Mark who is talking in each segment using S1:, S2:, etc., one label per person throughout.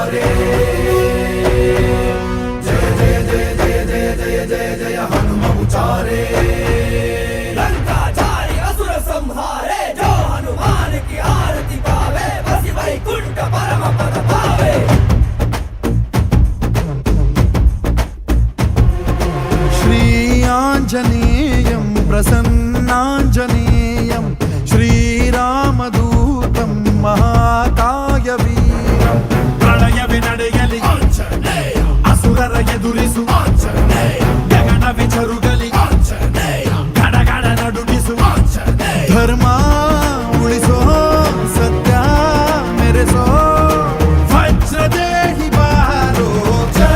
S1: उचारे जय जय जय जय जय जय जय जय हनुम उचारे लंका जारी असुर संहारे जो हनुमान की आरती गावे बसी वैकुंठ परम पद पावे
S2: श्री आंजनेयं प्रसन्नांजनेयं श्रीरामदूतं महाकायवीरं प्रणयवे ನಡೆಯಲಿ ಆಂಜನೇಯ ಅಸುರರ ಎದುರಿಸು ಆಂಜನೇಯ ಗಗನ ವಿಚರುಗಲಿ ಆಂಜನೇಯ ಗಡಗಡ ನಡುಗಿಸು ಆಂಜನೇಯ ಧರ್ಮ ಉಳಿಸೋ ಸತ್ಯ ಮೆರೆಸೋ ವಜ್ರದೇಹಿ ಬಾರೋ
S1: जय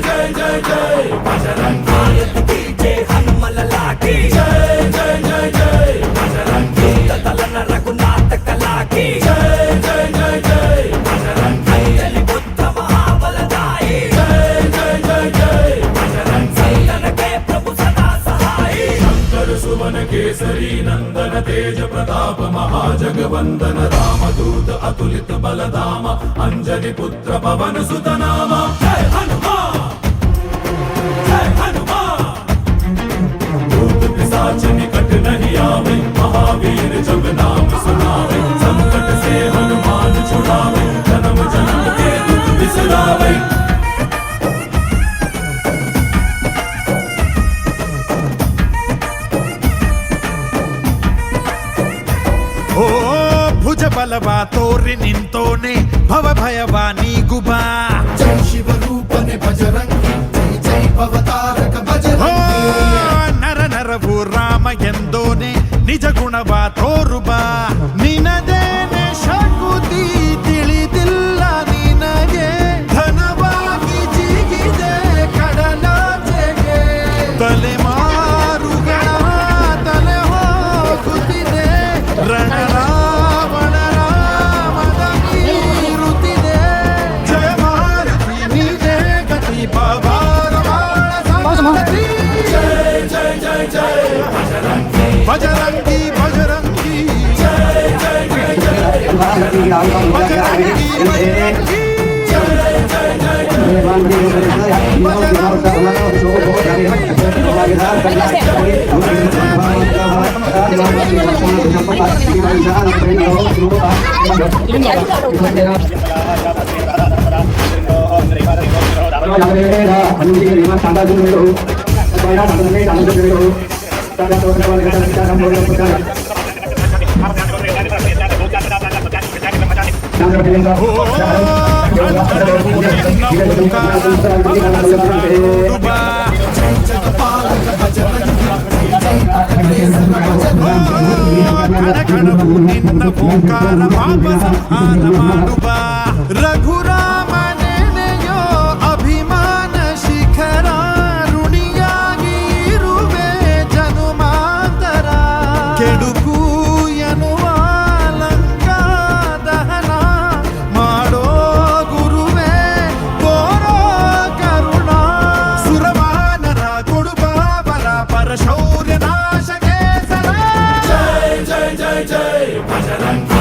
S1: जय जय जय बजरंगी की जय हनुमल लाकी जय जय जय जय बजरंगी दलन रघुनाथ कला की जय जय जय जय बजरंगी अंजलि पुत्र महाबलदाई जय जय जय जय बजरंगी संतन के प्रभु सदा सहाय शंकर सुवन केसरी नंदन तेज प्रताप महाजगवंदन रामदूत अतुलित बलधाम अंजनी पुत्र पवन सुत नाम जय हनुमान जय हनुमान भूत पिशाच निकट नहीं आवे महावीर जब नाम सुनावे संकट से हनुमान छुड़ावे जन्म जन्म के दुख बिसरावे
S2: ಓ ಭುಜ ಬಲವಾ ತೋರಿ ನಿಂತೋನೆ ಭವ ಭಯವಾ ನೀಗುಬಾ
S1: जय शिव रूपने बजरंगी जय जय भवतारक
S2: ಓ
S1: बजरंगी
S2: ನರ ನರವು ರಾಮ ಎಂದೋನೆ ನಿಜ ಗುಣವಾ ತೋರುಬಾ ನಿನದೇನೆ ಶಕುತಿ ತಿಳಿದಿಲ್ಲ ನಿನಗೆ ಧನವಾಗಿ ಜಿಗಿದೆ ಕಡಲಾಚೆಗೆ ತಲೆಮಾರುಗಳ ತಲೆ ಹೋಗುತ್ತಿದೆ ರಣರಾವಣರ ಮದ ಮೀರುತ್ತಿದೆ ಜಯ ಭಾರತಿ ನೀನೇ ಗತಿ ಪವಾರ ಸಂತತಿ
S1: जय जय जय जय बजरंगी
S2: ಬಜರಂಗಿ ಬಜರಂಗಿ
S1: जय जय जय जय
S2: ಬಜರಂಗಿ ಬಜರಂಗಿ
S1: जय जय जय
S2: ರಘುರಾಮನೆನೆಯೋ ಅಭಿಮಾನ ಶಿಖರ ಋಣಿಯಾಗಿ ಇರುವೆ ಜನುಮಾಂತರ ಕೆಡುಕು ಎನ್ನುವ ಲಂಕಾ ದಹನ ಮಾಡೋ ಗುರುವೇ ಕೋರೋ ಕರುಣ ಸುರವಾನರ ಕೊಡುಬಾಬಲ ಪರಶೌರ್ಯ ನಾಶಕ್ಕೆ ಸರ
S1: जय जय जय जय बजरंगी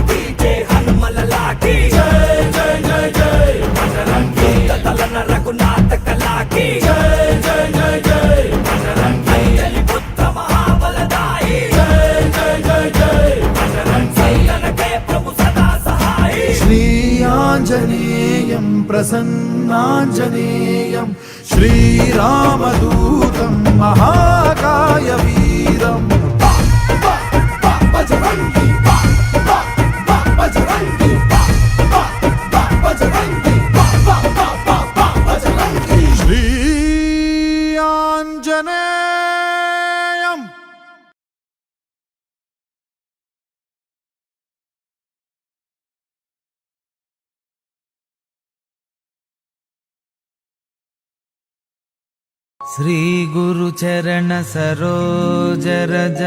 S1: की जय हनुमल लाकी जय जय जय जय बजरंगी दलन रघुनाथ कला की जय जय जय जय बजरंगी अंजलि पुत्र महाबलदाई जय जय जय जय बजरंगी संतन के प्रभु सदा सहाय
S2: श्री आंजनेयं प्रसन्नांजनेयं श्रीरामदूतं महाकायवीरं
S1: बजरंगी बजरंगी बजरंगी बजरंगी
S2: श्री आंजनेयं
S3: श्री गुरु चरण सरोज रज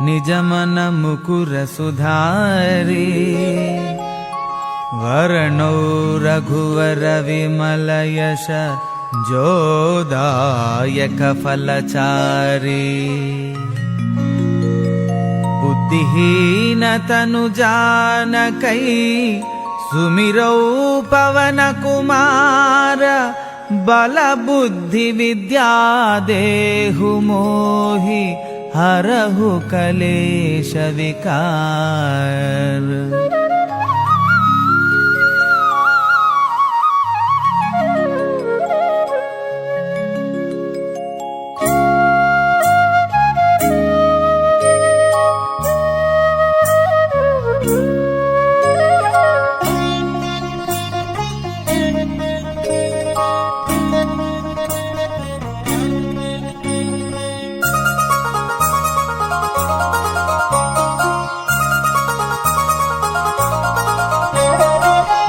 S3: निज मन मुकुर सुधारी वर्णो रघुवर विमल यश जोदायक फलचारी बुद्धिहीन तनु जानकै सुमिरौ पवन कुमार बल बुद्धि विद्या देहु मोहि हरहु कलेश विकार।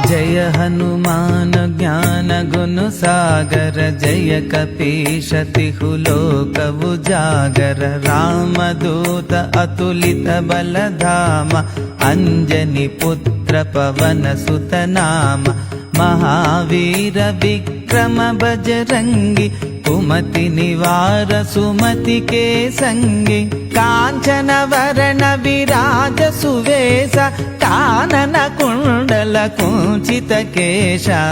S3: जय हनुमान ज्ञान गुण सागर जय कपीश तिहु लोक उजागर। रामदूत अतुलित बल धाम अंजनी पुत्र पवन सुत नाम। महावीर विक्रम बजरंगी कुमति निवार सुमति के संगी। कांचन वरण विराज सुवेश कानन कुंडल कुंचित केशा।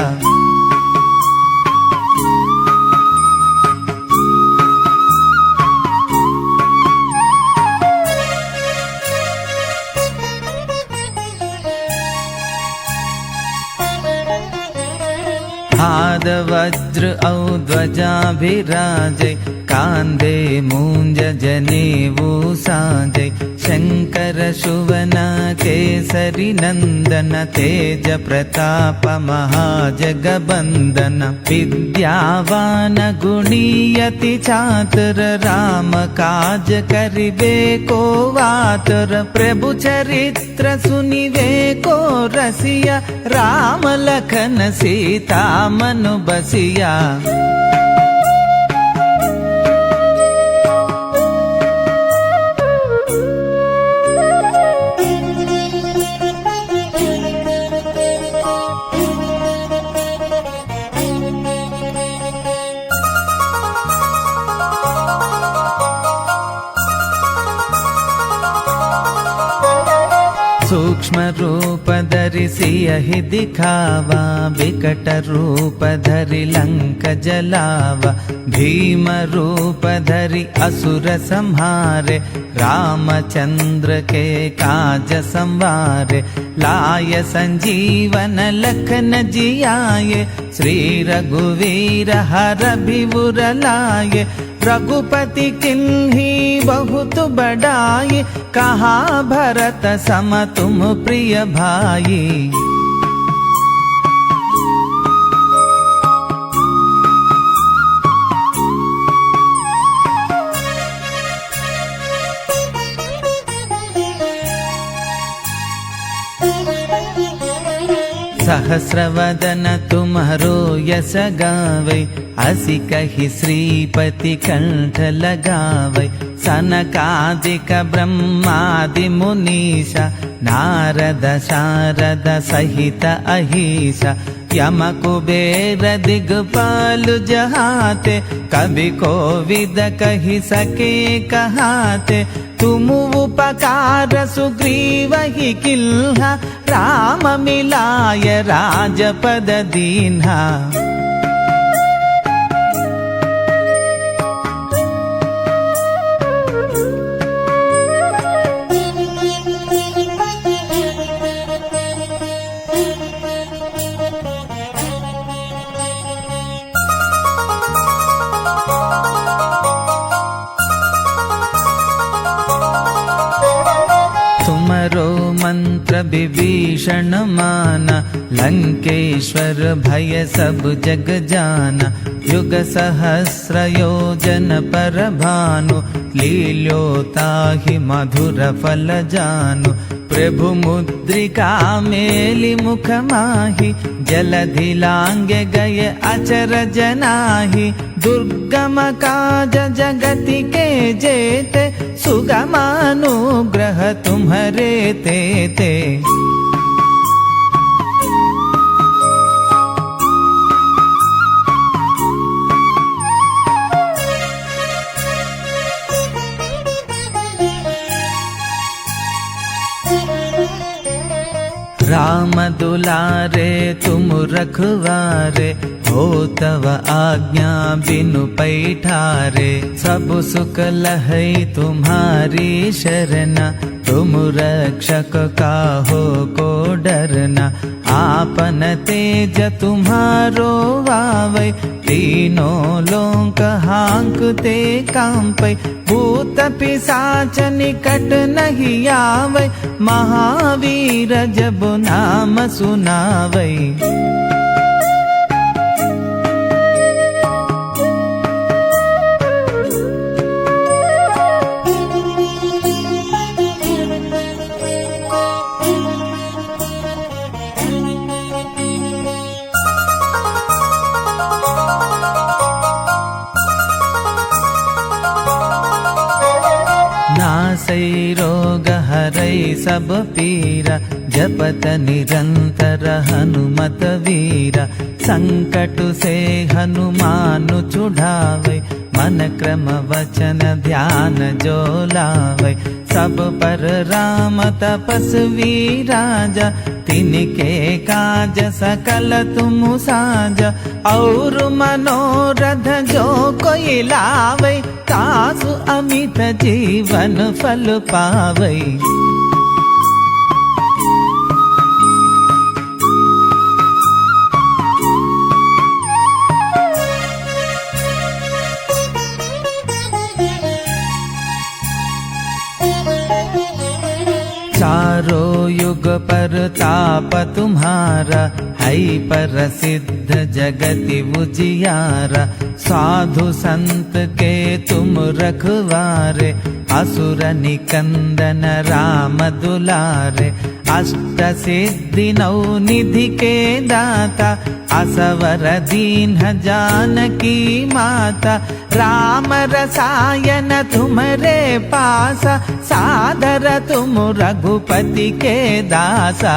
S3: हाद वज्र औ ध्वजाभिराजै कांदे मूंज जनेऊ साजै। शंकर सुवन केसरी नंदन तेज प्रताप महाजगबंदन। विद्यावान गुणीयति चातुर राम काज करिबे को आतुर। प्रभु चरित्र सुनिबे को रसिया राम लखन सीता मनु बसिया। सूक्ष्म रूप धरि सियहि दिखावा विकट रूप धरि लंक जलावा। भीम रूप धरि असुर संहारे रामचंद्र के काज संवारे। लाय संजीवन लखन जियाए श्री रघुवीर हर विबुर लाए। रघुपति किन्ही बहुत बड़ाई कहा भरत सम तुम प्रिय भाई। सहस्रवदन तुम्हारो यश गावै असी कहि श्रीपति कंठ लगावै। सनकादिक ब्रह्मादि मुनीषा नारद शारद सहित अहीशा। यम कुबेर दिगपाल जहाते कवि कोविद कहि सके कहाते। तुम उपकार सुग्रीव ही किल्हा राम मिलाय राजपद दीन्हा। तुमरो मंत्र विभीषण माना लंकेश्वर भय सब जग जाना। युग सहस्र योजन पर भानु लील्योताहि मधुर फल जानु। प्रभु मुद्रिका मेलि मुख माहि जलधि लांगे गए अचरज नाही। दुर्गम काज जगति के जेते सुगमानुग्रह तुम्हरे तेते। राम दुलारे तुम रखवारे, हो तव आज्ञा बिनु पैठारे। सब सुख लहै तुम्हारी शरणा, तुम रक्षक काहो को डरना। आपन तेज तुम्हारो वावै, तीनों लोक हांकते कांपै। भूत पिशाच निकट नहीं आवै, महावीर जब नाम सुनावै। नासै रोग हरै सब पीरा, जपत निरंतर हनुमत वीरा। संकट से हनुमान छुड़ावै, मन क्रम वचन ध्यान जो लावै। सब पर राम तपस्वी राजा, तिनके काज सकल तुम साजा। और मनोरथ जो कोई लावै, तासु अमित जीवन फल पावै। चारों युग पर ताप तुम्हारा, है प्रसिद्ध जगति उजियारा। साधु संत के तुम रखवारे, असुर निकंदन राम दुलारे। अष्ट सिद्धि नौ निधि के दाता, असवर दीन जानकी माता। राम रसायन तुम्हारे पासा, सादर तुम रघुपति के दासा।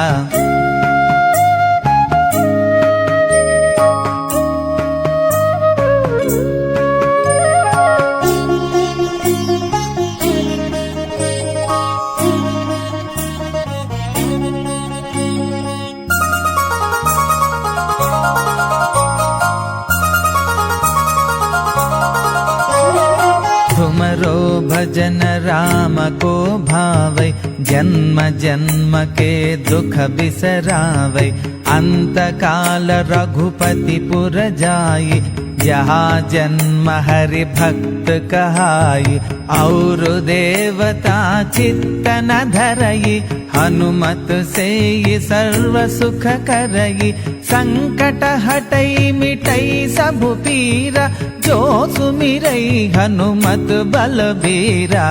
S3: तुमरो भजन राम को भावै, जन्म जन्म के दुख बिसरावै। अंत काल रघुपति पुर जाई, जहाँ जन्म हरि भक्त कहाई। और देवता चित्त न धरई, हनुमत से सर्व सुख करई। संकट हटई मिटई सब पीरा, जो सुमिरई हनुमत बलबीरा।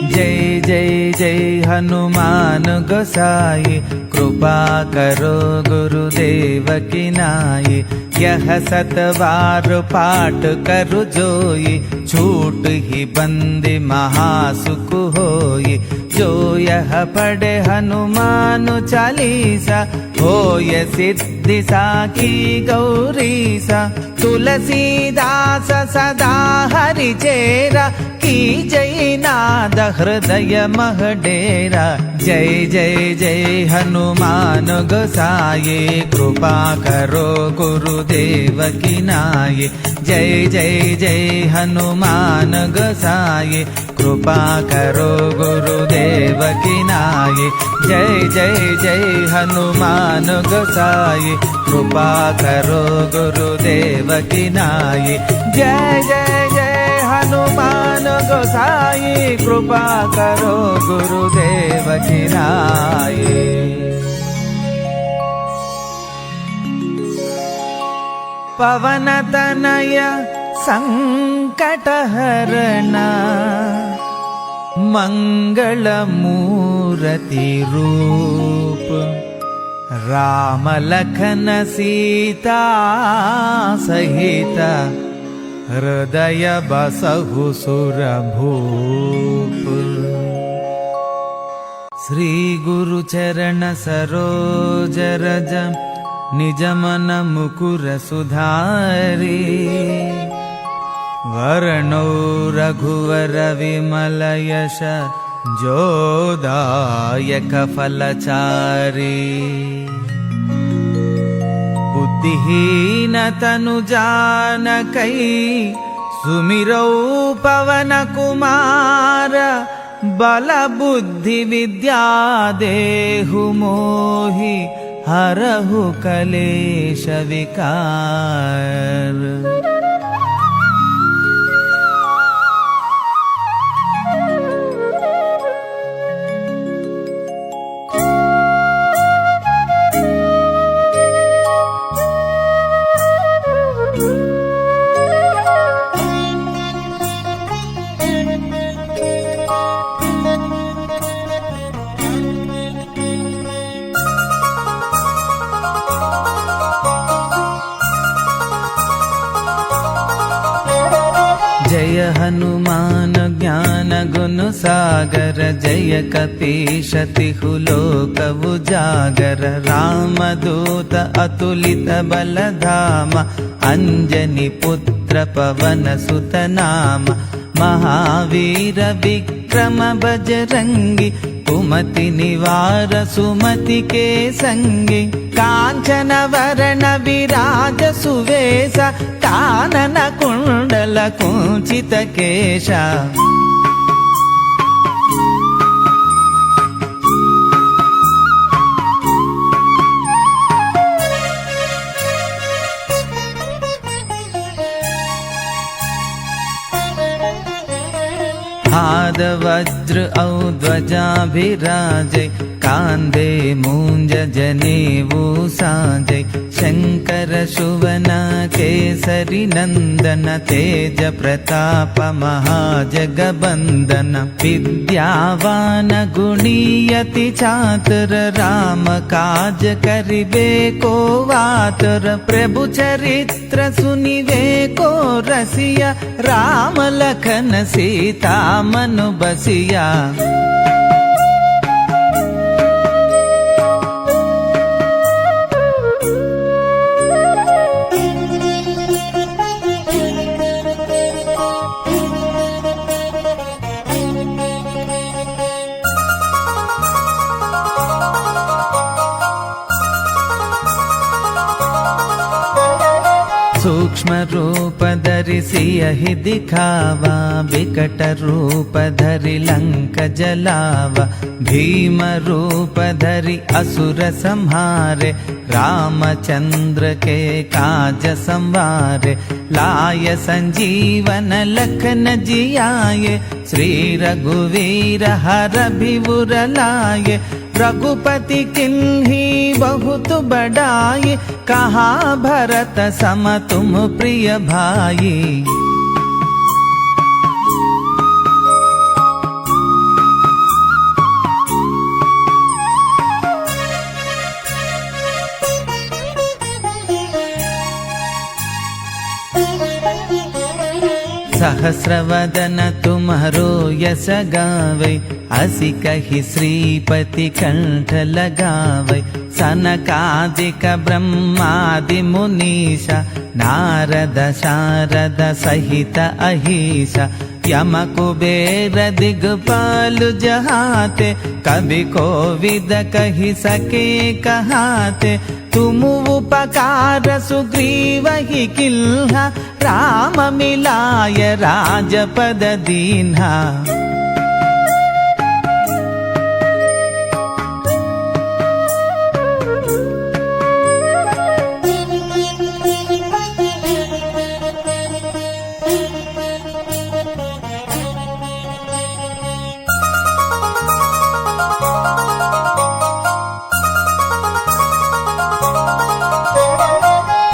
S3: जय जय जय हनुमान गोसाई, कृपा करो गुरुदेव की नाई। यह सतबार पाठ करु जोई, छूट ही बंदी महासुख होई। जो यह पढ़े हनुमान चालीसा, होय सिद्धि साखी गौरीसा। तुलसीदास सदा हरि चेरा, की जय नाद हृदय मह डेरा। जय जय जय हनुमान गोसाई, कृपा करो गुरुदेव की नाई। जय जय जय हनुमान गोसाई, कृपा करो गुरुदेव की नाई। जय जय जय हनुमान गोसाई, कृपा करो गुरुदेव की नाई। जय जय जय हनुमान गोसाई, कृपा करो गुरुदेव की नाई। पवन तनय संकट हरना, मंगल मूर्ति रूप। राम लखन सीता सहित, हृदय बसहु सुर भूप। ಶ್ರೀ ಗುರು ಚರಣ ಸರೋಜ ರಜ ನಿಜ ಮನ ಮುಕುರ ಸುಧಾರಿ ವರ್ಣೋ ರಘುವರ ವಿಮಲ ಯಶ ಜೋದಾಯಕ ಫಲಚಾರಿ बुद्धिहीन तनु जानकै सुमिरौ पवन कुमार बल बुद्धि विद्या देहु मोहि हरहु कलेश विकार। जय हनुमान ज्ञान गुण सागर जय कपीश तिहु लोक उजागर रामदूत अतुलित बल धाम अंजनी पुत्र पवन सुत नाम महावीर विक्रम बजरंगी कुमति निवार सुमति के संगी कांचन वरण विराज सुवेश कानन कुंडल कुंचित केश हाद वज्र औ ध्वजाभिराजै कांदे मूंज जनेऊ साजै शंकर शुवन केसरी नंदन तेज प्रताप महाजगबंदन विद्यावान गुणीयति चातुर राम काज करिबे को वातुर प्रभु चरित्र सुनिबे को रसिया राम लखन सीता मनु बसिया। सूक्ष्म रूप धरि सियहि दिखावा विकट रूप धरि लंक जलावा भीम रूप धरि असुर संहारे रामचंद्र के काज संवारे लाय संजीवन लखन जियाये श्री रघुवीर हर भिबुर लाये रघुपति किन्ही बहुत बड़ाई कहा भरत सम तुम प्रिय भाई। सहस्रवदन तुम्हारो यश गावै असी कहि श्रीपति कंठ लगावै सनकादिक ब्रह्मादि मुनीषा नारद शारद सहित अहीशा यम कुबेर दिगपाल जहाते कवि कोविद कहि सके कहाते तुम उपकार सुग्रीव ही किल्हा राम मिलाय राजपद दीन्हा।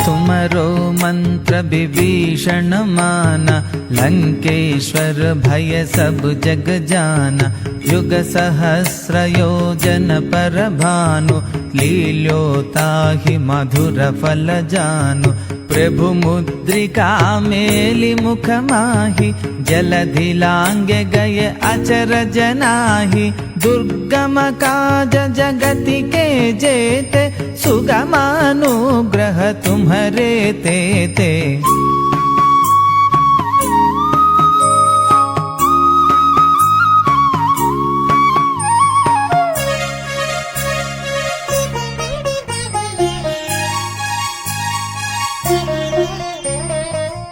S3: तुमरो मंत्र विभीषण माना लंकेश्वर भय सब जग जाना, युग सहस्र योजन पर भानु, लील्योताहि मधुर फल जानु। प्रभु मुद्रिका मेलि मुख माहि, जलधि लांगे गए अचरज नाही। दुर्गम काज जगति के जेते, सुगमानुग्रह तुम्हरे तेते।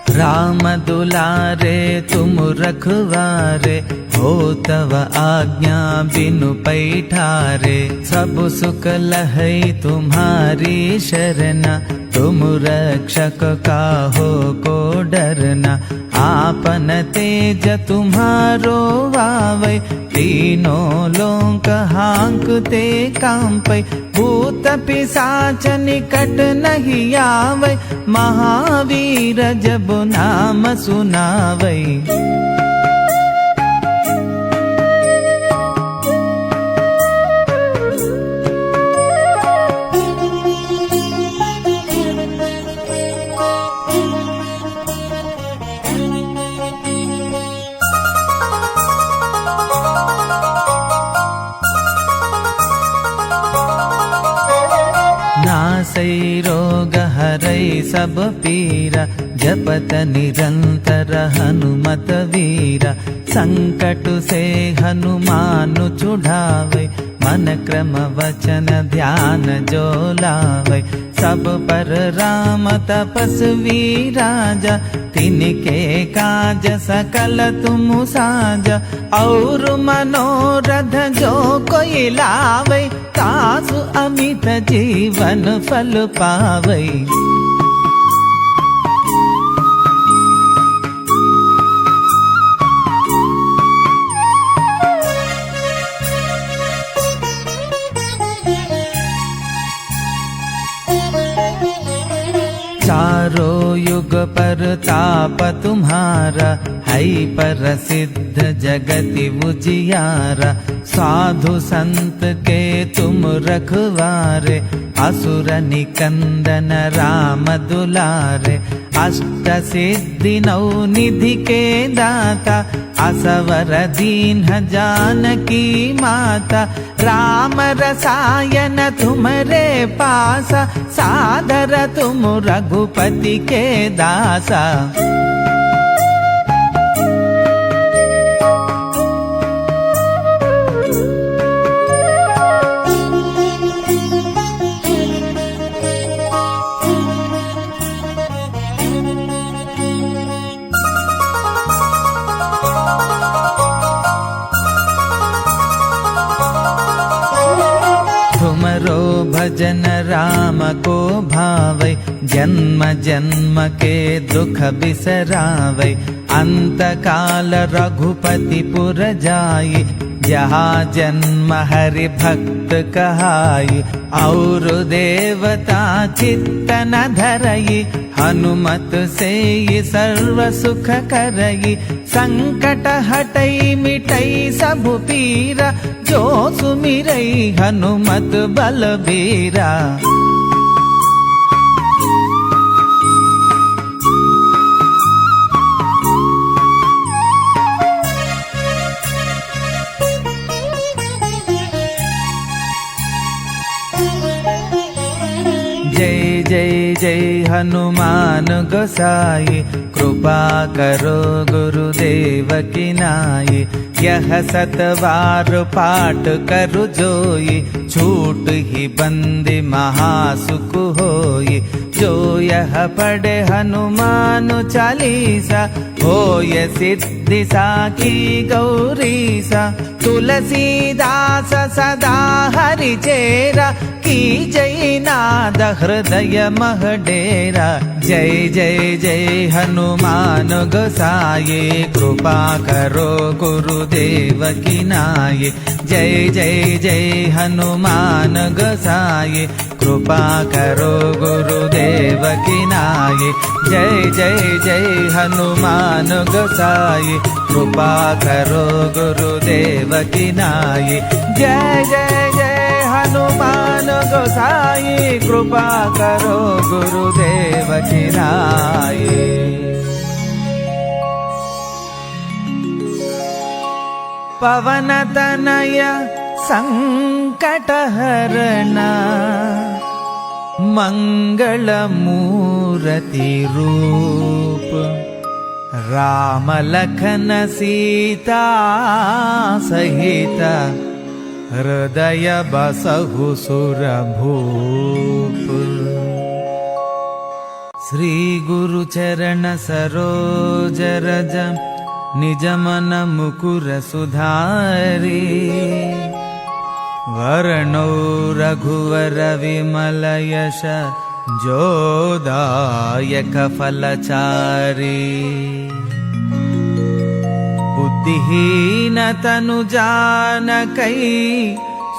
S3: राम दुलारे तुम रखवारे, हो तव आज्ञा बिनु पैठारे। सब सुख लहै तुम्हारी शरणा, तुम रक्षक काहो को डरना। आपन तेज तुम्हारो वावै, तीनों लोक हांकते कांपै। भूत पिशाच निकट नहीं आवै, महावीर जब नाम सुनावै। नासै रोग हरै सब पीरा, जपत निरंतर हनुमत वीरा। संकट से हनुमान छुड़ावै, मन क्रम वचन ध्यान जो लावै। सब पर राम तपस्वी राजा, तिनके काज सकल तुम साजा। और मनोरथ जो कोई लावै, तासु अमित जीवन फल पावै। चारों युग पर ताप तुम्हारा, है प्रसिद्ध जगति उजियारा। साधु संत के तुम रखवारे, असुर निकंदन राम दुलारे। अष्ट सिद्धि नौ निधि के दाता, असवर दीन जानकी माता। राम रसायन तुम्हारे पासा, सादर तुम रघुपति के दासा। तुमरो भजन राम को भावै, जन्म जन्म के दुख बिसरावै। अंत काल रघुपति पुर जाई, जहाँ जन्म हरि भक्त कहाई। और देवता चित्त न धरई, हनुमत से सर्व सुख करई। संकट हटई मिटई सब पीरा, जो सुमिरई हनुमत बलबीरा। जय जय जय हनुमान गोसाई, कृपा करो गुरुदेव की नाई। यह सतवार पाठ करु जोई, छूट ही बंदी महासुख होई। जो यह पढ़े हनुमान चालीसा, होय सिद्धि साखी गौरीसा। तुलसीदास सदा हरि चेरा, की जय नाद हृदय मह डेरा। जय जय जय हनुमान गोसाई, कृपा करो गुरुदेव की नाई। जय जय जय हनुमान गोसाई, कृपा करो गुरुदेव की नाई। जय जय जय हनुमान गोसाई, कृपा करो गुरुदेव की नाई। जय जय जय हनुमान गोसाई, कृपा करो गुरुदेव की नाई। पवन तनय संकटहरण, मंगल मूर्ति रूप, राम लखन सीता सहित, हृदय बसहु सुरभूप। श्री गुरु चरण सरोज रज, निज मन मुकुर सुधारी। वर्णो रघुवर विमल यश, जोदायक फलचारी। बुद्धिहीन तनु जानकै,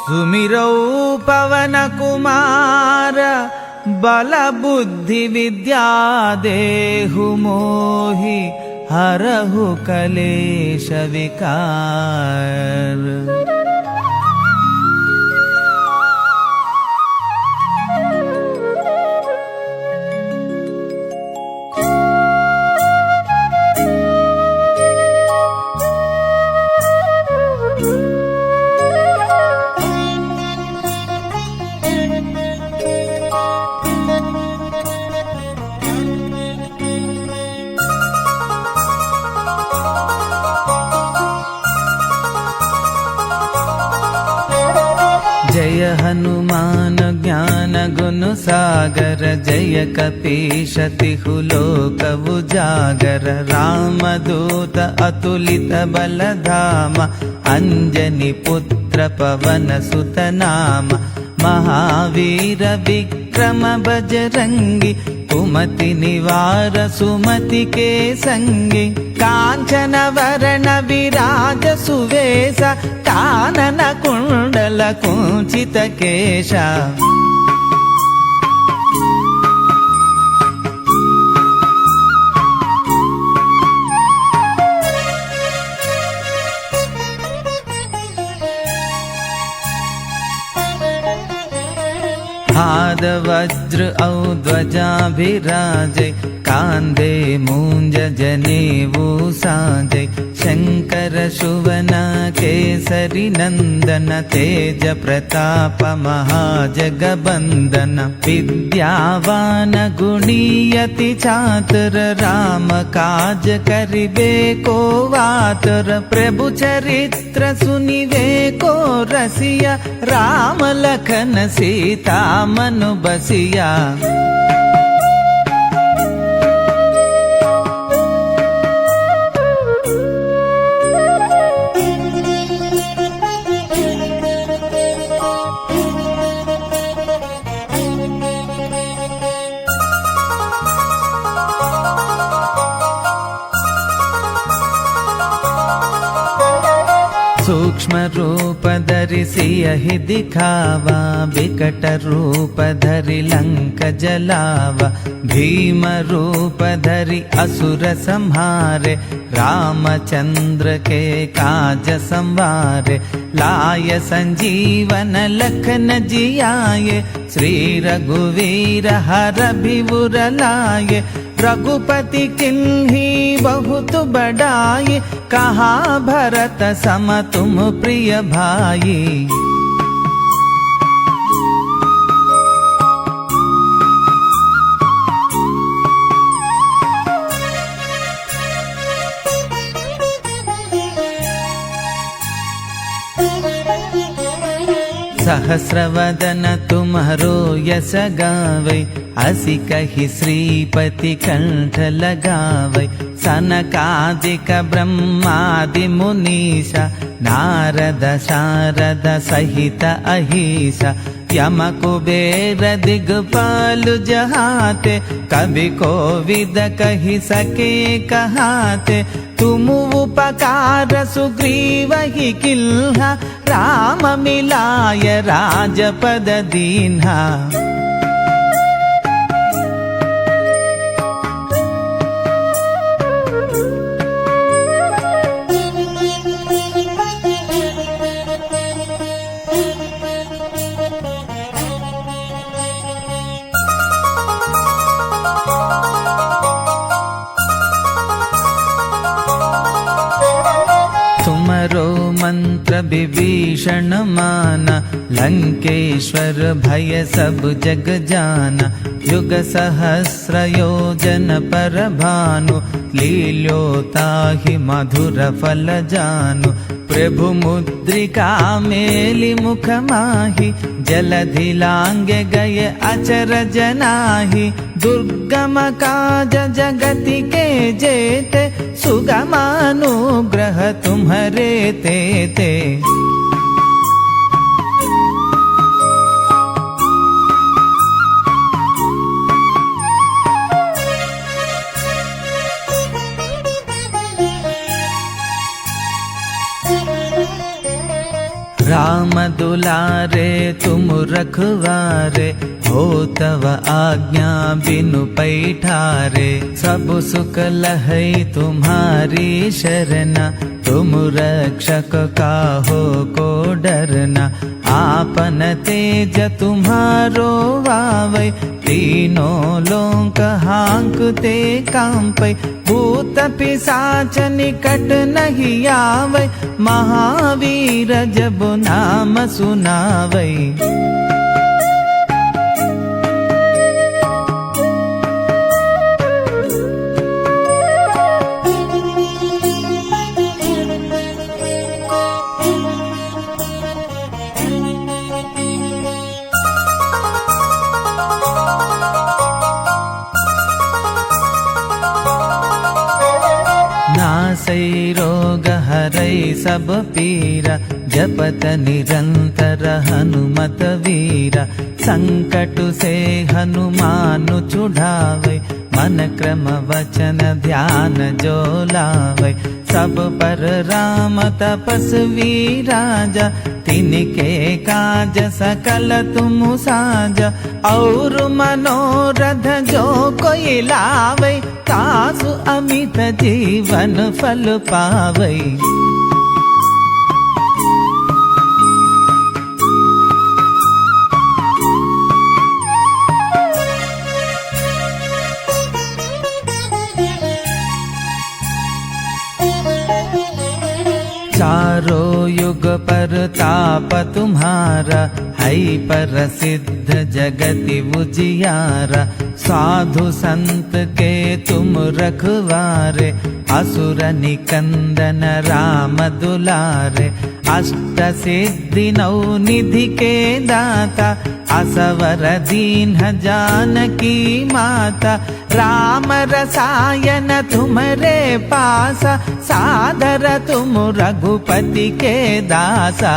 S3: सुमिरौ पवन कुमार। बल बुद्धि विद्या देहु मोहि, हरहु कलेश विकार। जय हनुमान ज्ञान गुण सागर, जय कपीश तिहु लोक उजागर। रामदूत अतुलित बल धाम, अंजनी पुत्र पवन सुत नाम। महावीर विक्रम बजरंगी, कुमति निवार सुमति के संगी। कांचन वरण विराज सुवेश, कानन कुंडल कुंचित केशा। हाद वज्र औ ध्वजा विराजे, कांधे मूंज जनेऊ साजे। शंकर सुवन केसरी नंदन, तेज प्रताप महाजगबंदन। विद्यावान गुणीयति चातुर, राम काज करिबे को आतुर। प्रभु चरित्र सुनिबे को रसिया, राम लखन सीता मनु बसिया। सूक्ष्म रूप धरि सियहि दिखावा, विकट रूप धरि लंक जलावा। भीम रूप धरि असुर संहारे, रामचंद्र के काज संवारे। लाय संजीवन लखन जियाए, श्री रघुवीर हर विबुर लाए। रघुपति किन्ही बहुत बड़ाई, कहा भरत सम तुम प्रिय भाई। सहस्रवदन तुम्हारो यश गावै, असी कहि श्रीपति कंठ लगावै। सनकादिक ब्रह्मादि मुनीषा, नारद शारद सहित अहिषा। यम कुबेर दिगपाल जहाते, कवि कोविद कहि सके कहाते। तुम उपकार सुग्रीव ही किल्हा राम मिलाय राजपद दीन्हा तुमरो मंत्र विभीषण माना लंकेश्वर भय सब जग जाना युग सहस्र योजन पर भानु लील्योताहि मधुर फल जानु प्रभु मुद्रिका मेलि मुख माहि जलधि लांगे गए अचरज नाही दुर्गम काज जगति के जेते सुगमानुग्रह तुम्हरे तेते राम दुलारे तुम रखवारे हो तव आज्ञा बिनु पैठारे सब सुख लहै तुम्हारी शरणा तुम रक्षक काहो को डरना आपन तेज तुम्हारो वावै तीनों लोक हांकते कांपै भूत पिशाच निकट नहीं आवै महावीर जब नाम सुनावै नासै रोग हरै सब पीरा जपत निरंतर हनुमत वीरा संकट से हनुमान छुड़ावे मन क्रम वचन ध्यान जो लावे सब पर राम तपस्वी राजा तिनके काज सकल तुम साजा और मनोरथ जो कोई लावे तासु अमित जीवन फल पावे चारों युग पर ताप तुम्हारा है प्रसिद्ध जगति उजियारा साधु संत के तुम रखवारे असुर निकंदन राम दुलारे अष्ट सिद्धि नौ निधि के दाता असवर दीन जानकी माता राम रसायन तुम्हारे पासा सादर तुम रघुपति के दासा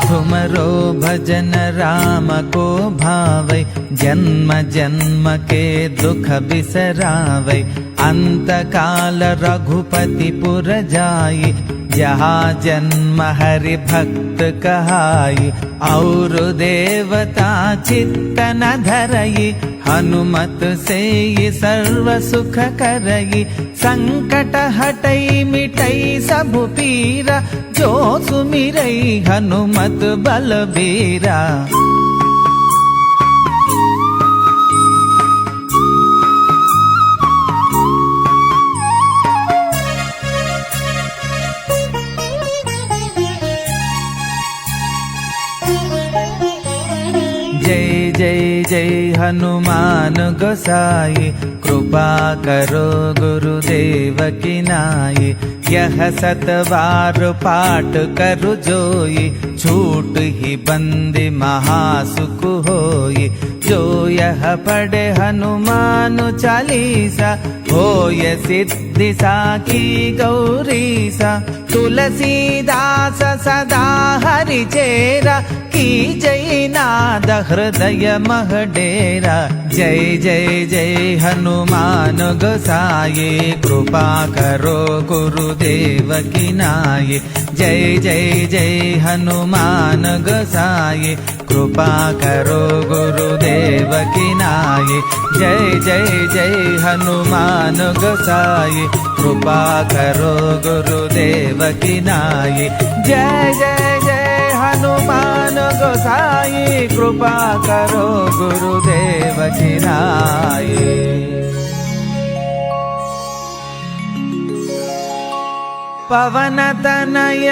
S3: तुमरो भजन राम को भावै जन्म जन्म के दुख बिसरावै अंत काल रघुपति पुर जाई जहाँ जन्म हरि भक्त कहाई और देवता चित्त न धरई हनुमत से ये सर्व सुख करई संकट हटई मिटई सब पीरा जो सुमिरई हनुमत बलबीरा जय जय जय हनुमान गोसाई कृपा करो गुरुदेव की नाई यह 7 बार पाठ करु जोई, छूट ही बंदी महासुख होई। जो यह पढ़े हनुमान चालीसा, होय सिद्धि साखी गौरीसा। तुलसीदास सदा हरि चेरा, की जय नाद हृदय मह डेरा। जय जय जय हनुमान गोसाई, कृपा करो गुरुदेव की नाई। जय जय जय हनुमान गोसाई, कृपा करो गुरुदेव की नाई। जय जय जय हनुमान गोसाई, कृपा करो गुरुदेव की नाई। जय जय जय हनुमान गोसाई, कृपा करो गुरुदेव की नाई। पवन तनय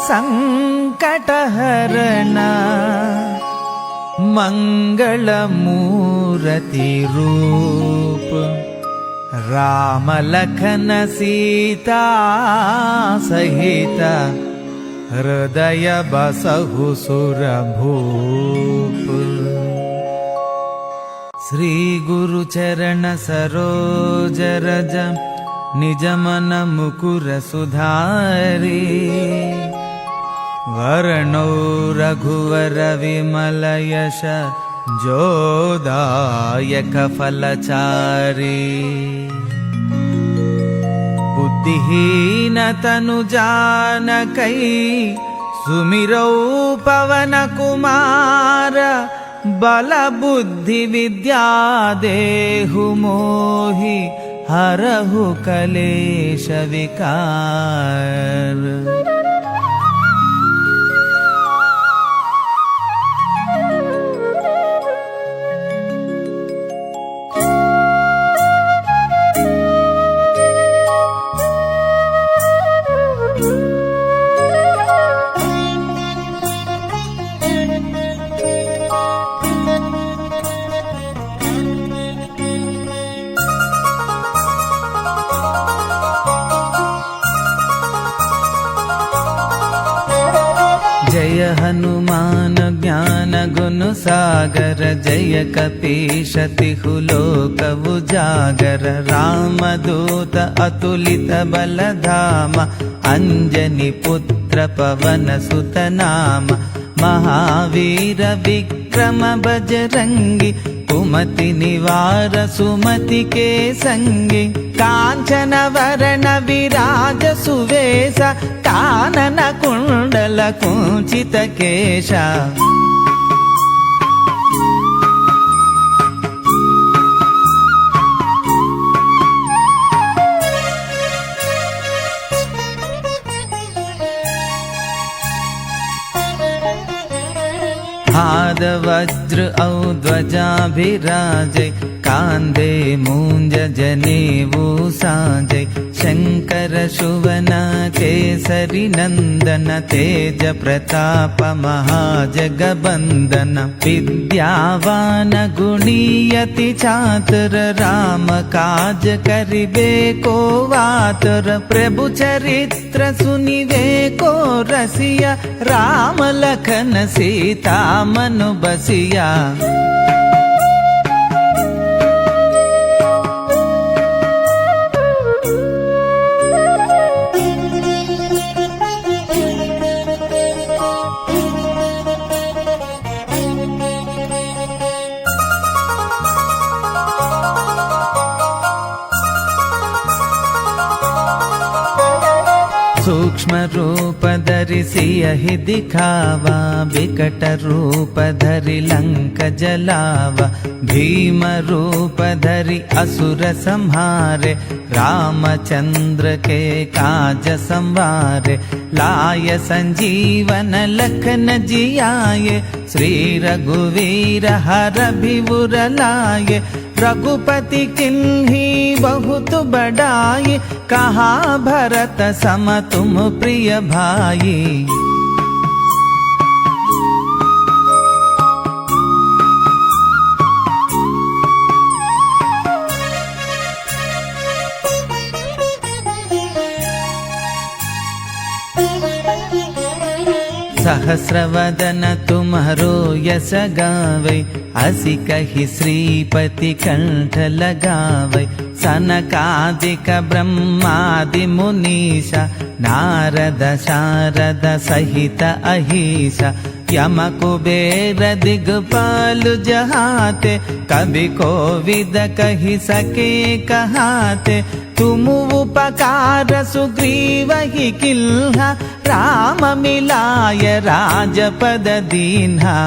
S3: संकट हरण, मंगल मूर्ति रूप। राम लखन सीता सहित, हृदय बसहु सुरभूप। श्री गुरु चरण सरोज रज, निज मन मुकुर सुधारी। वर्णो रघुवर विमल यश, जोदायक फलचारी। बुद्धिहीन तनु जानकै, सुमिरौ पवन कुमार। बल बुद्धि विद्या देहु मोहि, हरहु कलेश विकार। जय हनुमान ज्ञान गुण सागर, जय कपीश तिहु लोक उजागर। रामदूत अतुलित बल धाम, अंजनी पुत्र पवन सुत नाम। महावीर विक्रम बजरंगी, कुमति निवार सुमति के संगी। कांचन वरण विराज सुवेश, कानन कुंडल कुंचित केशा। हाद वज्र औ ध्वजा विराजै, कांधे मूंज जनेऊ साजै। शंकर सुवन केसरी नंदन, तेज प्रताप महाजगबंदन। विद्यावान गुणीयति चातुर, राम काज करिबे को आतुर। प्रभु चरित्र सुनिबे को रसिया, राम लखन सीता मन बसिया। सूक्ष्म रूप धरि सियहि दिखावा, विकट रूप धरि लंक जलावा। भीम रूप धरि असुर संहारे, रामचंद्र के काज संवारे। लाय संजीवन लखन जियाए, श्री रघुवीर हर भिबुर लाए। रघुपति किन्ही बहुत बड़ाई, कहा भरत सम तुम प्रिय भाई। सहस्रवदन तुम्हारो यश गावै, असी कहि श्रीपति कंठ लगावै। सनकादिक ब्रह्मादि मुनीषा, नारद शारद सहित अहिषा, यम कुबेर दिगपाल जहाते, कभी कोविद कहि सके कहाते। तुम उपकार सुग्रीव ही किल्हा, राम मिलाय राजपद दीन्हा।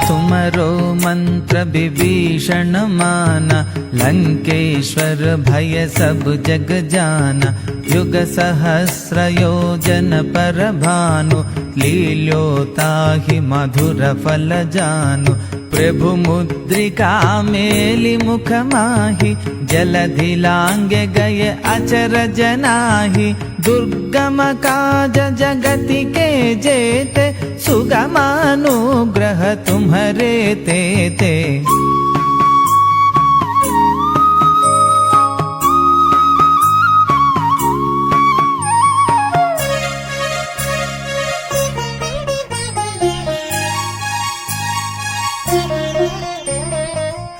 S3: तुमरो मंत्र विभीषण माना, लंकेश्वर भय सब जग जाना। युग सहस्र योजन पर भानु, लील्योताहि मधुर फल जानु। प्रभु मुद्रिका मेलि मुख माहि, जलधि लांगे गए अचरज नाही। दुर्गम काज जगति के जेते, सुगमानुग्रह तुम्हरे तेते।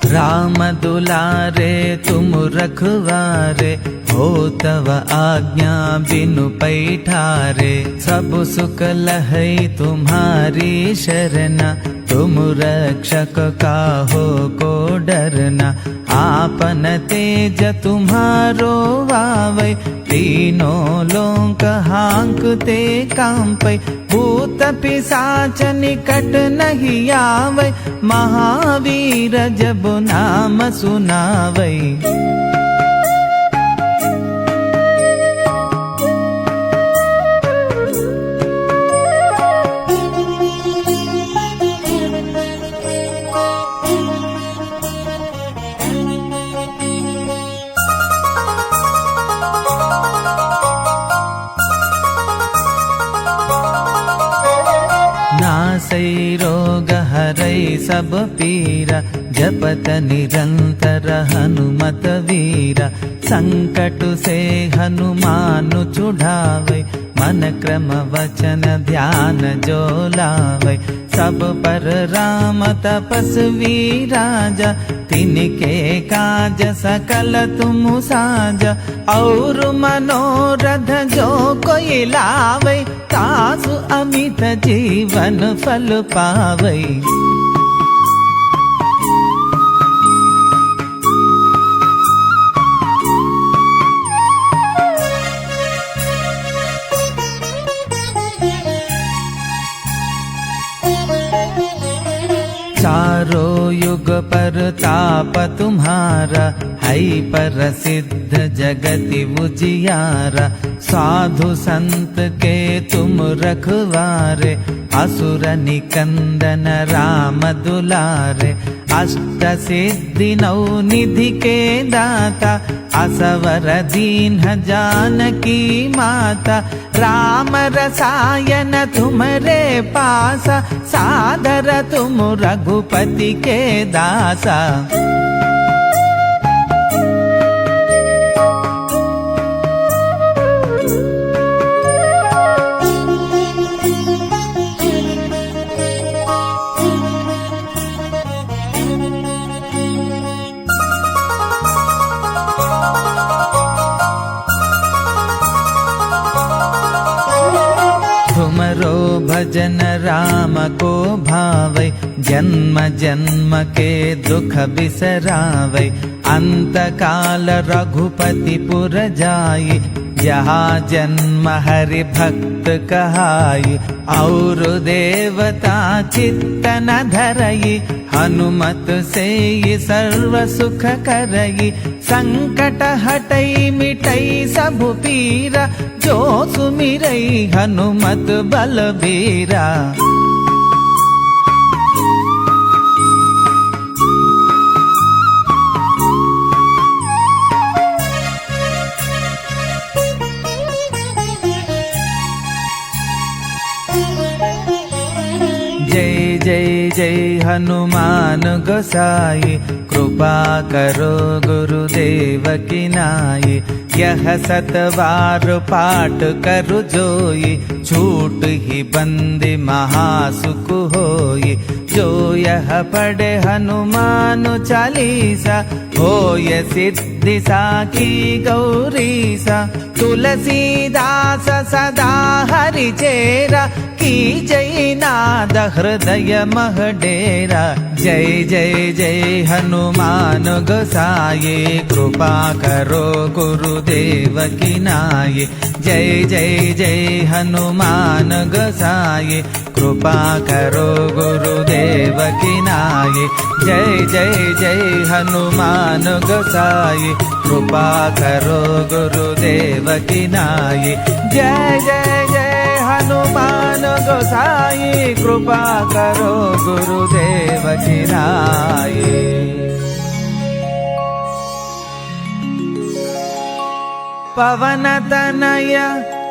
S3: राम दुलारे तुम रखवारे, हो तव आज्ञा बिनु पैठारे। सब सुख लहै तुम्हारी शरणा, तुम रक्षक काहो को डरना। आपन तेज तुम्हारो वावै, तीनों लोक हांकते कांपै। भूत पिशाच निकट नहीं आवै, महावीर जब नाम सुनावै। नासै रोग हरै सब पीरा, जपत निरंतर हनुमत वीरा। संकट से हनुमान छुड़ावै, मन क्रम वचन ध्यान जो लावै। सब पर राम तपस्वी राजा, तिनके काज सकल तुम साजा। और मनोरथ जो कोई लावै, तासु अमित जीवन फल पावै। चारों युग पर ताप तुम्हारा, है प्रसिद्ध जगति उजियारा। साधु संत के तुम रखवारे, असुर निकंदन राम दुलारे। अष्ट सिद्धि नौ निधि के दाता, असवर दीन जानकी माता। राम रसायन तुम्हारे पासा, सादर तुम रघुपति के दासा। तुमरो भजन राम को भावै, जन्म जन्म के दुख बिसरावै। अंत काल रघुपति पुर जाई, जहाँ जन्म हरि भक्त कहाई। और देवता चित्त न धरई, हनुमत से सर्व सुख करई। संकट हटई मिटई सब पीरा, जो सुमिरई हनुमत बलबीरा। जय जय जय हनुमान गोसाई, कृपा करो गुरुदेव की नाई। यह सतवार पाठ करु जोई, छूट ही बंदी महासुख होई। जो यह पढ़े हनुमान चालीसा, होय सिद्धि साखी गौरीसा। तुलसीदास सदा हरि चेरा, की जय नाद हृदय मह डेरा। जय जय जय हनुमान गोसाई, कृपा करो गुरुदेव की नाई। जय जय जय हनुमान गोसाई, कृपा करो गुरुदेव की नाई। जय जय जय हनुमान गोसाई, कृपा करो गुरुदेव की नाई। जय जय जय हनुमान गोसाई, कृपा करो गुरुदेव की नाई। पवन तनय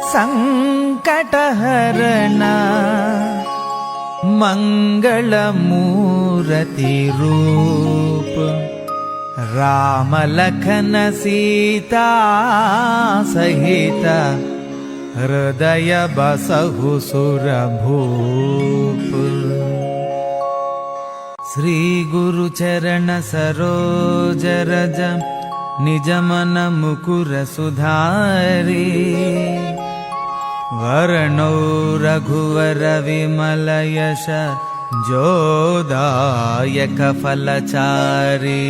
S3: संकट हरना, मंगल मूर्ति रूप। राम लखन सीता सहित, हृदय बसहु सुर भूप। श्री गुरु चरण सरोज रज, निज मन मुकुर सुधारी। वर्णो रघुवर विमल यश, जोदायक फलचारी।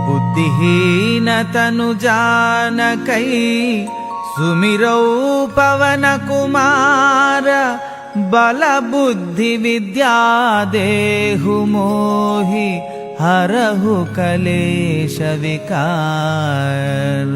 S3: बुद्धिहीन तनु जानकै, सुमिरौ पवन कुमार। बल बुद्धि विद्या देहु मोहि, हरहु कलेश विकार।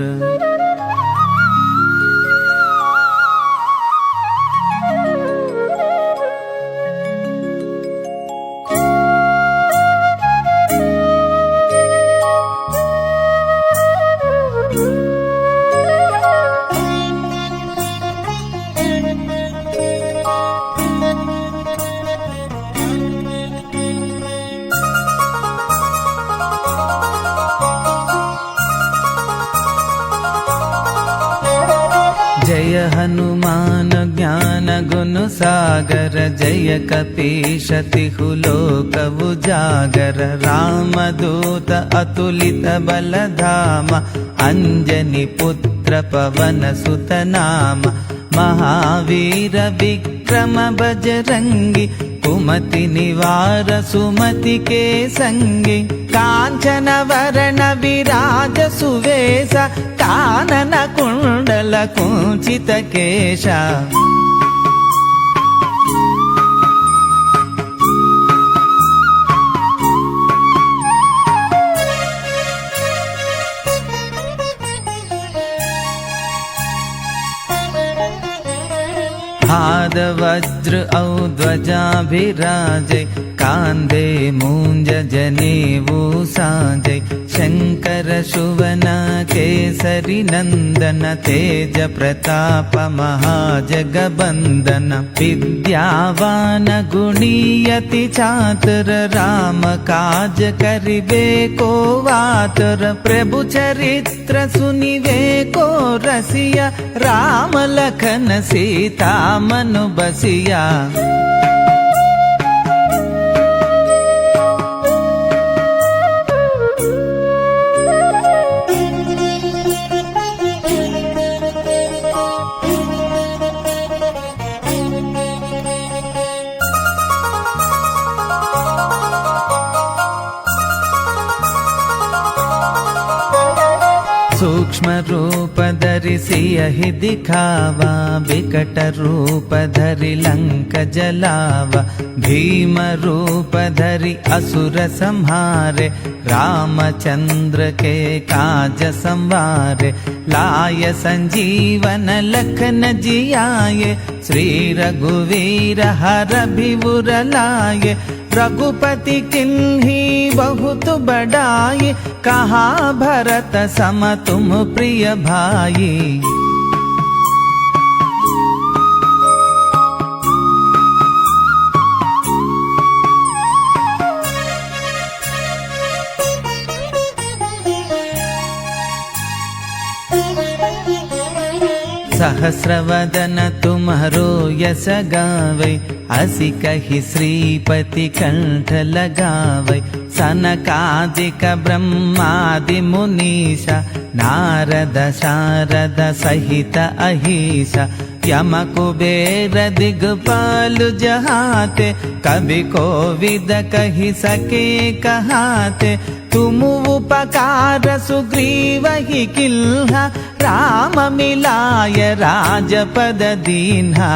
S3: जय हनुमान ज्ञान गुण सागर, जय कपीश तिहु लोक उजागर। रामदूत अतुलित बल धाम, अंजनी पुत्र पवन सुत नाम। महावीर विक्रम बजरंगी, कुमति निवार सुमति के संगी। कांचन वरण विराज सुवेश, कानन कुंडल कुंचित केशा। हाद वज्र औ ध्वजा विराजे, कांधे मूंज जनेऊ साजे। शंकर सुवन केसरी नंदन, तेज प्रताप महाजगबंदन। विद्यावान गुणीयति चातुर, राम काज करिबे को आतुर। प्रभु चरित्र सुनिबे को रसिया, राम लखन सीता मनु बसिया। सूक्ष्म रूप धरि सियहि दिखावा, विकट रूप धरि लंक जलावा। भीम रूप धरि असुर संहारे, रामचंद्र के काज संवारे। लाय संजीवन लखन जियाए, श्री रघुवीर हर भिबुर लाए। रघुपति किन्ही बहुत बड़ाई, कहा भरत सम तुम प्रिय भाई। सहस्रवदन तुम्हारो यस गावै, असि कहि श्रीपति कंठ लगावै। सनकादिक ब्रह्मादि मुनीषा, नारद शारद सहित अहिषा, यम कुबेर दिग्पाल जहाते, कवि कोविद कहि सके कहाते। तुम उपकार सुग्रीव ही किल्हा, राम मिलाय राजपद दीन्हा।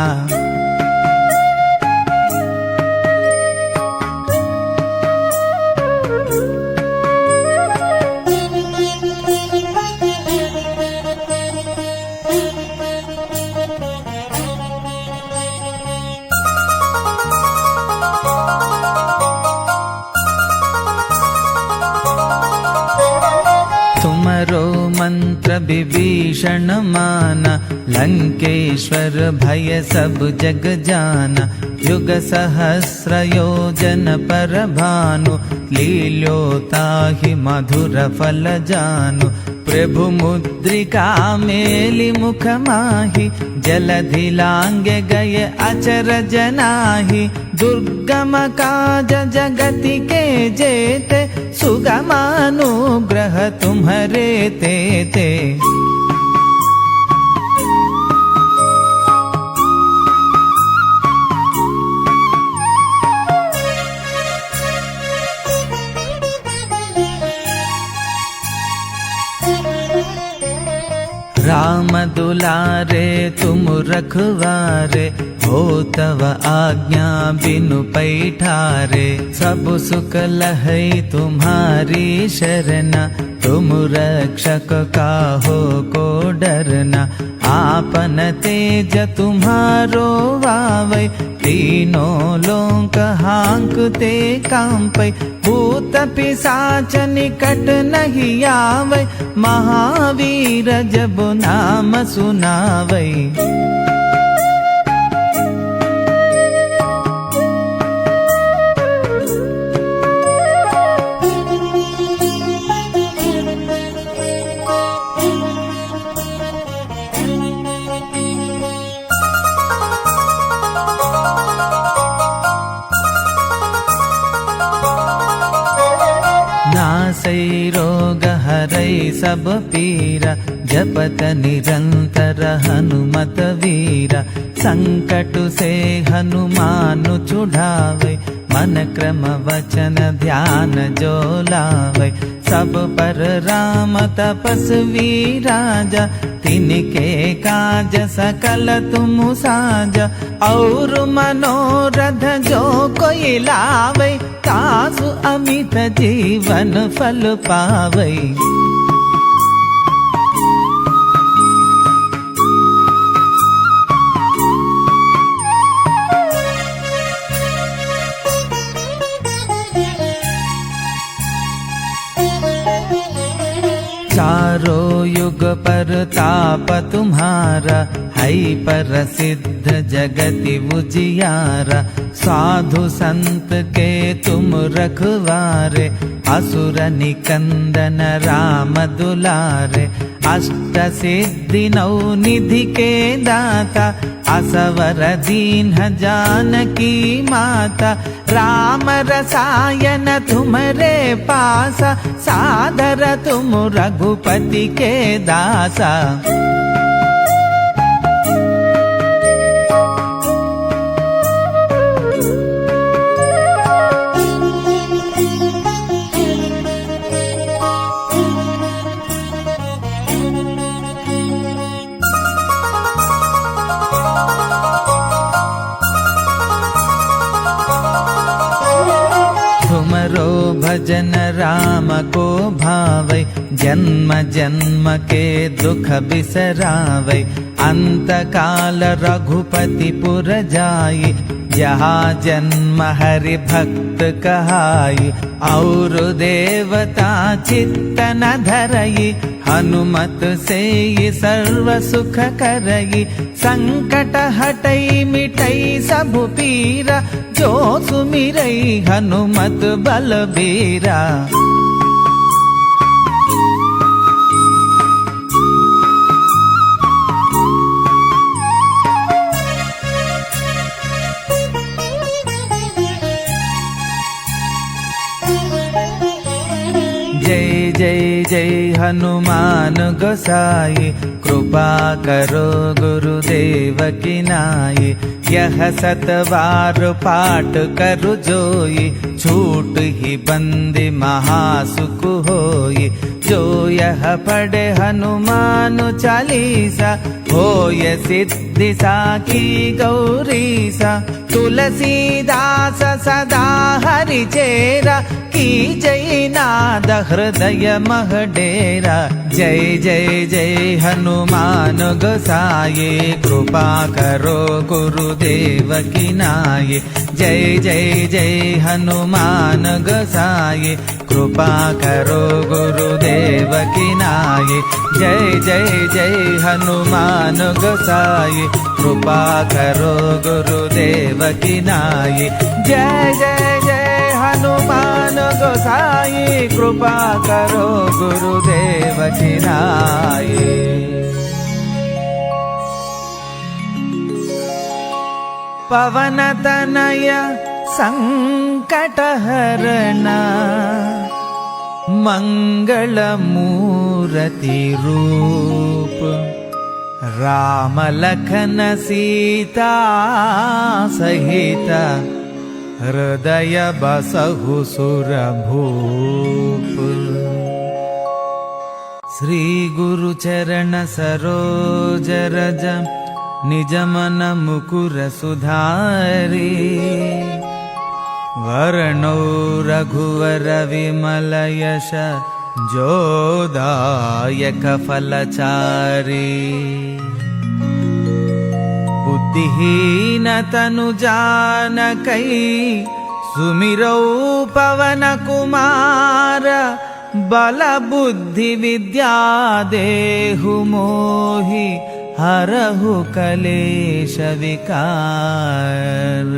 S3: तुमरो मंत्र विभीषण माना, लंकेश्वर भय सब जग जाना। युग सहस्र योजन पर भानु, लील्योताहि मधुर फल जानु। प्रभु मुद्रिका मेलि मुख माहि, जलधि लांगे गए अचरज नाही। दुर्गम काज जगति के जेते, सुगमानुग्रह तुम्हरे तेते। राम दुलारे तुम रखवारे, हो तव आज्ञा बिनु पैठारे। सब सुख लहै तुम्हारी शरणा, तुम रक्षक काहो को डरना। आपन तेज तुम्हारो वावै, तीनों लोक हांकते कांपै। भूत पिशाच निकट नहीं आवै, महावीर जब नाम सुनावै। नासै रोग हरै सब पीरा, जपत निरंतर हनुमत वीरा। संकट से हनुमान छुड़ावे, मन क्रम वचन ध्यान जो लावे। सब पर राम तपस्वी राजा, तिनके काज सकल तुम साजा। और मनोरथ जो कोई लावे, तासु अमित जीवन फल पावै। चारों युग पर ताप तुम्हारा, है प्रसिद्ध जगति उजियारा। साधु संत के तुम रखवारे, असुर निकंदन राम दुलारे। अष्ट सिद्धि नौ निधि के दाता, असवर दीन जानकी माता। राम रसायन तुम्हारे पासा, सादर तुम रघुपति के दासा। तुमरो भजन राम को भावै, जन्म जन्म के दुख बिसरावै। अंत काल रघुपति पुर जाई, जहाँ जन्म हरि भक्त कहाई। और देवता चित्त न धरई, हनुमत से सर्व सुख करई। संकट हटई मिटई सब पीरा, जो सुमिरई हनुमत बलबीरा। जय हनुमान गोसाई कृपा करो गुरुदेव की नाई। यह सतवार पाठ करु जोई छूट ही बंदी महासुख होई। जो यह पढ़े हनुमान चालीसा होय सिद्धि साखी गौरीसा। तुलसीदास सदा हरि चेरा की जय नाद हृदय मह डेरा। जय जय जय हनुमान गोसाई कृपा करो गुरुदेव की नाई। जय जय जय हनुमान गोसाई कृपा करो गुरुदेव की नाई। जय जय जय हनुमान गोसाई कृपा करो गुरुदेव की नाई। जय जय जय हनुमान गोसाई कृपा करो गुरुदेव की नाई। पवन तनय संकटहरण मंगल मूर्ति रूप। राम लखन सीता सहित हृदय बसहु सुरभूप। श्री गुरु चरण सरोज रज निज मन मुकुर सुधारी। वर्णो रघुवर विमल यश जोदायक फलचारी। बुद्धिहीन तनु जानकै सुमिरौ पवन कुमार। बल बुद्धि विद्या देहु मोहि हरहु कलेश विकार।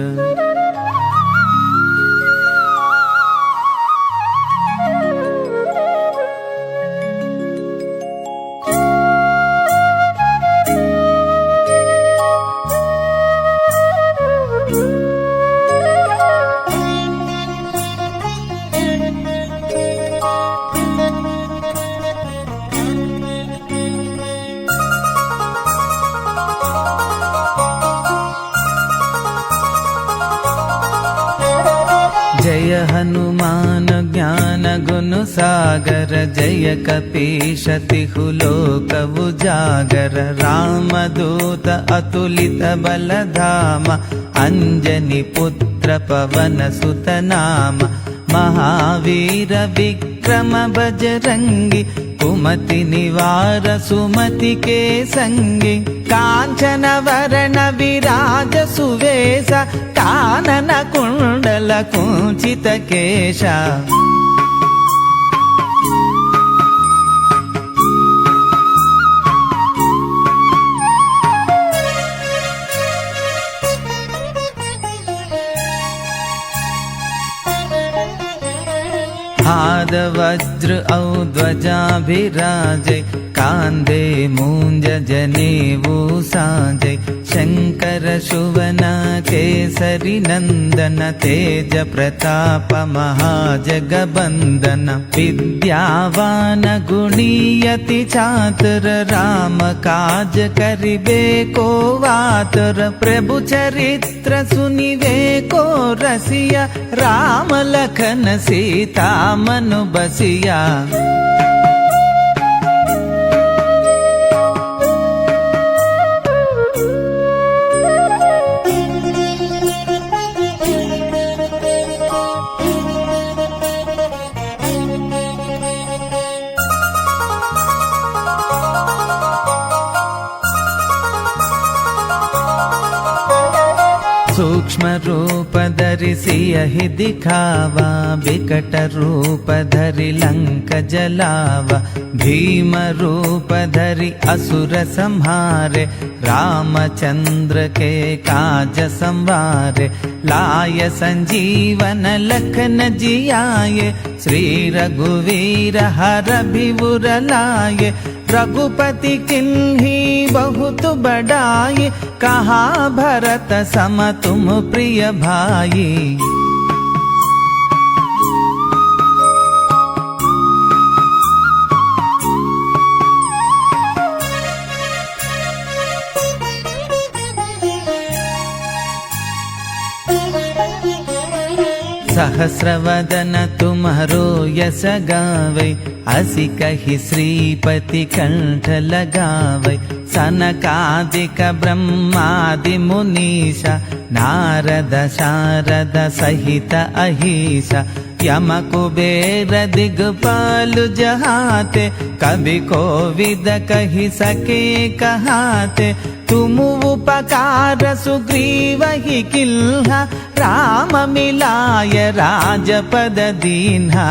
S3: जय हनुमान ज्ञान गुण सागर। जय कपीश तिहु लोक उजागर। रामदूत अतुलित बल धाम। अंजनी पुत्र पवन सुत नाम। महावीर विक्रम बजरंगी। कुमति निवार सुमति के संगी। कांचन वरण विराज सुवेश। कानन कुंडल कुंचित केशा। हाद वज्र औ ध्वजा विराजे। कांदे मूंज जनेऊ साजे। शंकर सुवन केसरी नंदन। तेज प्रताप महाजगबंदन। विद्यावान गुणीयति चातुर। राम काज करिबे को आतुर। प्रभु चरित्र सुनिबे को रसिया। राम लखन सीता मनु बसिया। सूक्ष्म रूप धरि सियहि दिखावा। विकट रूप धरि लंक जलावा। भीम रूप धरि असुर संहारे। रामचंद्र के काज संवारे। लाय संजीवन लखन जियाए। श्री रघुवीर हर विबुर लाए। रघुपति किन्ही बहुत बड़ाई। कहा भरत सम तुम प्रिय भाई। सहस्रवदन तुम्हारो यश गावै, असि कहि श्रीपति कंठ लगावै। सनकादिक ब्रह्मादि मुनीषा, नारद शारद सहित अहिषा। यम कुबेर दिगपाल जहाते, कवि कोविद कहि सके कहाते। तुम उपकार सुग्रीव ही किल्हा, राम मिलाय राजपद दीन्हा।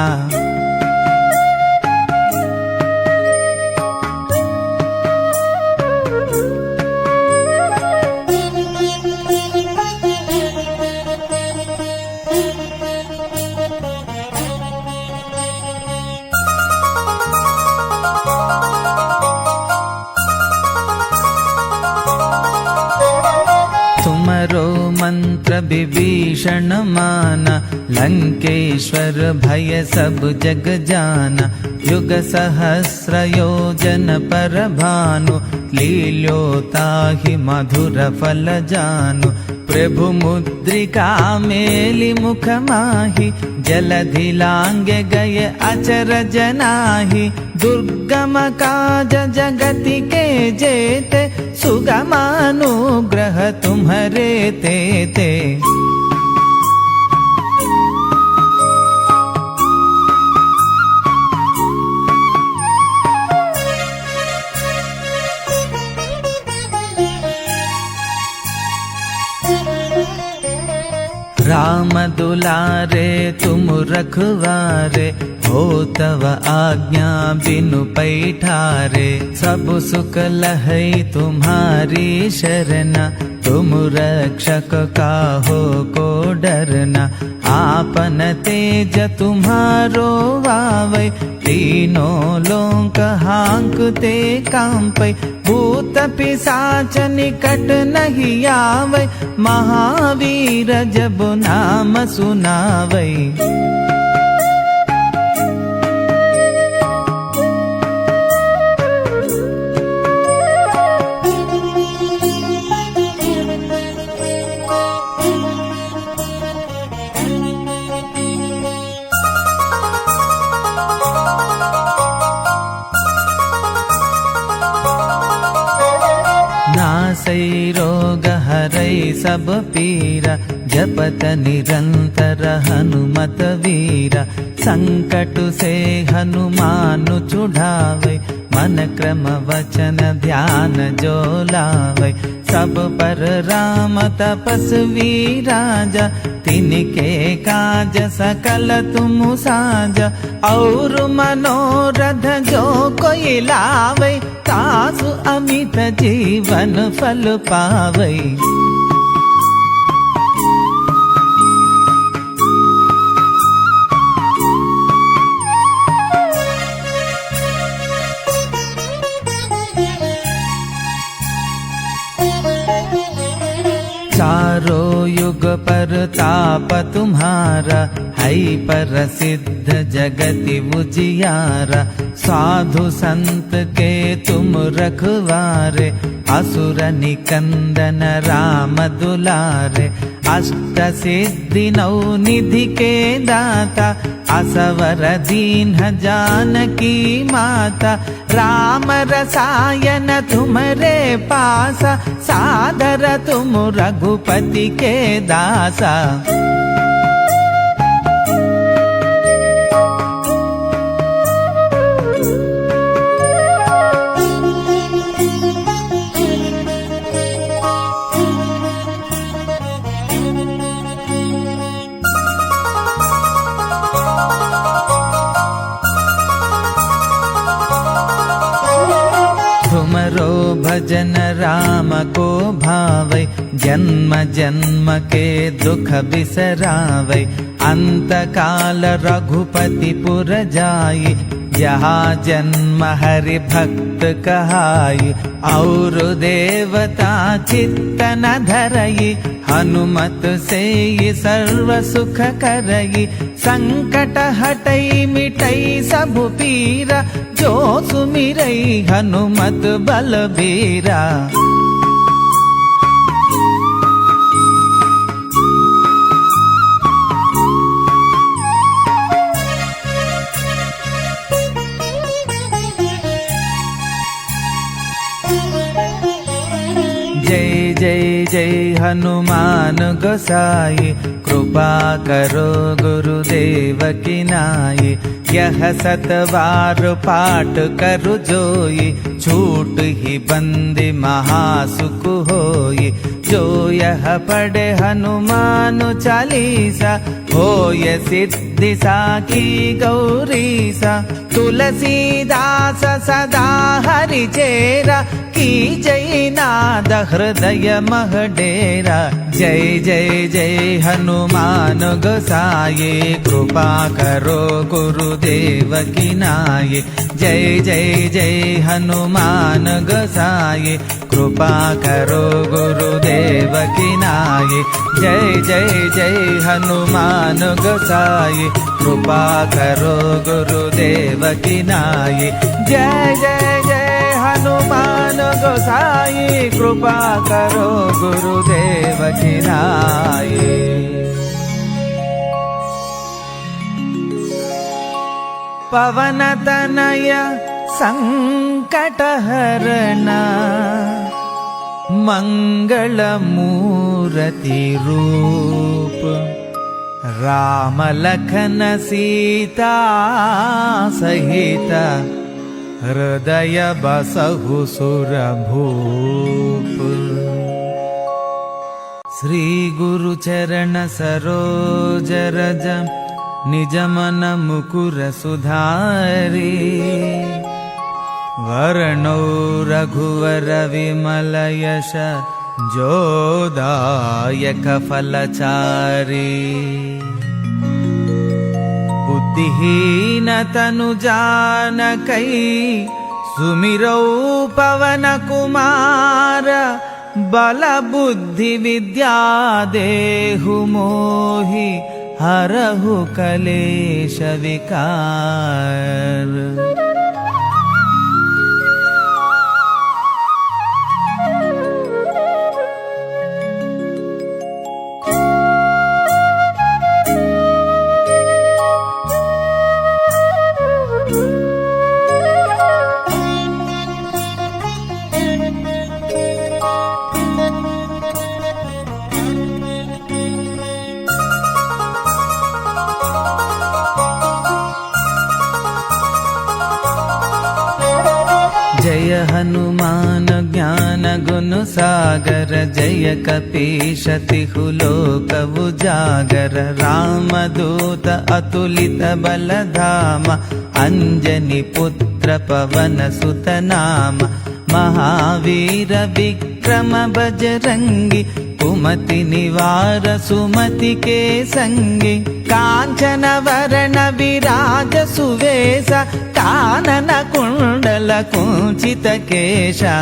S3: तुमरो मंत्र विभीषण माना, लंकेश्वर भय सब जग जाना। युग सहस्र योजन पर भानु, लील्योताहि मधुर फल जानु। प्रभु मुद्रिका मेलि मुख माहि, जलधि लांघे गए अचरज नाहि। दुर्गम काज जगति के जेते, सुगमानुग्रह तुम्हरे तेते। राम दुलारे तुम रखवारे, हो तव आज्ञा बिनु पैठारे। सब सुख लहै तुम्हारी शरणा, तुम रक्षक काहो को डरना। आपन तेज तुम्हारो आवे, तीनों लोक हांकते कांपै। भूत पिशाच निकट नहीं आवे, महावीर जब नाम सुनावै। नासै रोग हरै सब पीरा, जपत निरंतर हनुमत वीरा। संकट से हनुमान छुड़ावे, मन क्रम वचन ध्यान जो लावे। सब पर राम तपस्वी राजा, तिनके काज सकल तुम साजा। और मनोरथ जो कोई लावे, तासु अमित जीवन फल पावै। चारों युग पर ताप तुम्हारा, है प्रसिद्ध जगति उजियारा। साधु संत के तुम रखवारे, असुर निकंदन राम दुलारे। अष्ट सिद्धि नौ निधि के दाता, असवर दीन जानकी माता। राम रसायन तुम्हारे पासा, सादर तुम रघुपति के दासा। तुमरो भजन राम को भावै, जन्म जन्म के दुख बिसरावै। अंत काल रघुपति पुर जाई, जहाँ जन्म हरि भक्त कहाई। और देवता चित्त न धरई, हनुमत से ये सर्व सुख करई। संकट हटई मिटई सब पीरा, जो सुमिरई हनुमत बलबीरा। जय हनुमान गोसाई कृपा करो गुरुदेव की नाई। यह 7 बार पाठ करु जोई छूट ही बंदी महासुख होई। जो यह पढ़े हनुमान चालीसा होय सिद्धि साखी गौरीसा। तुलसीदास सदा हरि चेरा की जय नाद हृदय मह डेरा। जय जय जय हनुमान गोसाई कृपा करो गुरुदेव की नाई। जय जय जय हनुमान गोसाई कृपा करो गुरुदेव की नाई। जय जय जय हनुमान गोसाई कृपा करो गुरुदेव की नाई। जय जय जय हनुमान गोसाई कृपा करो गुरुदेव की नाई। पवन तनय संकटहरण मंगल मूर्ति रूप। राम लखन सीता सहित हृदय बसहु सुरभूप। श्री गुरु चरण सरोज रज निज मन मुकुर सुधारी। वर्णो रघुवर विमल यश जोदायक फलचारी। बुद्धिहीन तनु जानकै सुमिरौ पवन कुमार। बल बुद्धि विद्या देहु मोहि हरहु कलेश विकार। जय हनुमान ज्ञान गुण सागर। जय कपीश तिहु लोक उजागर। रामदूत अतुलित बल धाम। अंजनी पुत्र पवन सुत नाम। महावीर विक्रम बजरंगी। कुमति निवार सुमति के संगी। कांचन वरण विराज सुवेश। कानन कुंडल कुंचित केशा।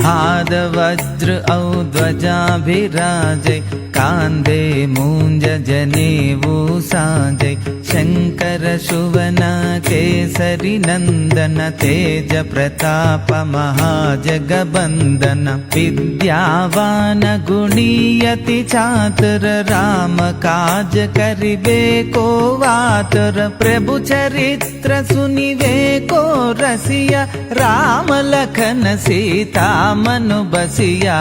S3: हाद वज्र औ ध्वजाभिराजै। कांधे मूंज जनेऊ साजै। शंकर सुवन केसरी नंदन। तेज प्रताप महाजगबंदन। विद्यावान गुणीयति चातुर। राम काज करिबे को आतुर। प्रभु चरित्र सुनिबे को रसिया। राम लखन सीता मनु बसिया।